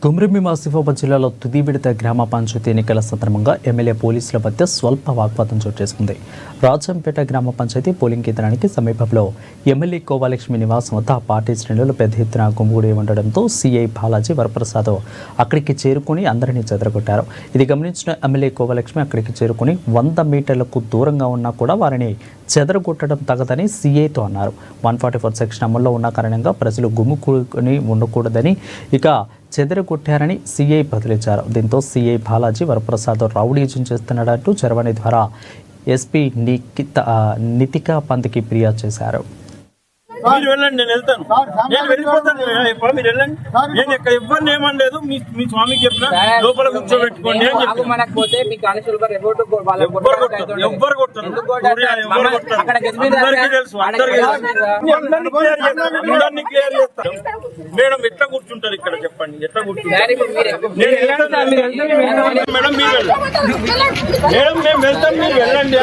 కుమ్రంభీం ఆసిఫాబాద్ జిల్లాలో తుది విడత గ్రామ పంచాయతీ ఎన్నికల సందర్భంగా ఎమ్మెల్యే పోలీసుల మధ్య స్వల్ప వాగ్వాదం చోటు చేసుకుంది. రాజంపేట గ్రామ పంచాయతీ పోలింగ్ కేంద్రానికి సమీపంలో ఎమ్మెల్యే కోవాలక్ష్మి నివాసం వద్ద పార్టీ శ్రేణులు పెద్ద ఎత్తున గుమిగూడి ఉండడంతో సీఐ బాలాజీ వరప్రసాద్ అక్కడికి చేరుకుని అందరినీ చెదరగొట్టారు. ఇది గమనించిన ఎమ్మెల్యే కోవాలక్ష్మి అక్కడికి చేరుకుని 100 మీటర్లకు దూరంగా ఉన్నా కూడా వారిని చెదరగొట్టడం తగదని సీఐతో అన్నారు. 144 సెక్షన్ అమల్లో ఉన్న కారణంగా ప్రజలు గుమ్ముకూడుకొని ఉండకూడదని ఇక చెదరగొట్టారని సీఐ బదిలించారు. దీంతో సీఐ బాలాజీ వరప్రసాద్ రౌడీజం చేస్తున్నాడంటూ చరవాణి ద్వారా ఎస్పీ నితికా పంత్కి ఫిర్యాదు చేశారు. మీరు వెళ్ళండి, నేను వెళ్తాను, నేను వెళ్ళిపోతాను. మీరు వెళ్ళండి, నేను ఇక్కడ ఇవ్వని ఏమనలేదు. మీ స్వామికి చెప్పిన లోపల కూర్చోబెట్టుకోండి అని చెప్పి ఎవ్వరు కొట్టరు, అందరికీ తెలుసు, అందరికీ అందరినీ క్లియర్ చేస్తాను. మేడం ఎట్లా కూర్చుంటారు ఇక్కడ చెప్పండి, ఎట్లా కూర్చుంటారు? మేడం మీరు వెళ్ళండి, మేడం మేము వెళ్తాం, మీరు వెళ్ళండి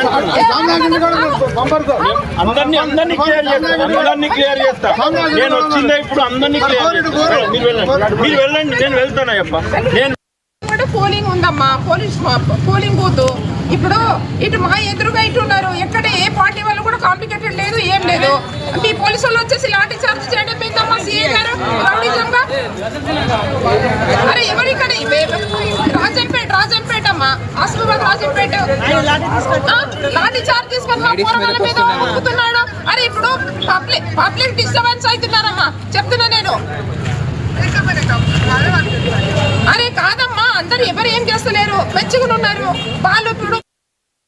అందరినీ క్లియర్ చేస్తాం, క్లియర్ చేస్తా. నేను వచ్చిందే ఇప్పుడు అందరినీ క్లియర్ చేస్తా. మీరు వెళ్ళండి, నేను వెళ్తాను. నేను పోలింగ్ ఉందమ్మా, పోలింగ్ బూత్ ఇప్పుడు ఇటు మా ఎదురుగా ఇటు ఉన్నారు. ఎక్కడ ఏ పార్టీ వాళ్ళు కూడా కాంప్లికేటెడ్ లేదు, ఏం లేదు. మీ పోలీసు వాళ్ళు వచ్చేసి లాఠీ చార్జ్ చేయడం ఏందమ్మా సీఏ గారు రౌడీజంగా? అరే ఎవరిక్కడ రాజంపేట అమ్మా, ఆసిఫాబాద్ రాజంపేట లాఠీ చార్జ్ తీసుకొని మా పోరాటాల మీద ఒప్పుతున్నాడు. అరే ఇప్పుడు పబ్లిక్ డిస్టర్బెన్స్ అవుతున్నారమ్మా, చెప్తున్నా నేను. అరే కాదమ్మా, అందరు ఎవరు ఏం చేస్తలేరు, మంచిగా ఉన్నారు వాళ్ళు. ఇప్పుడు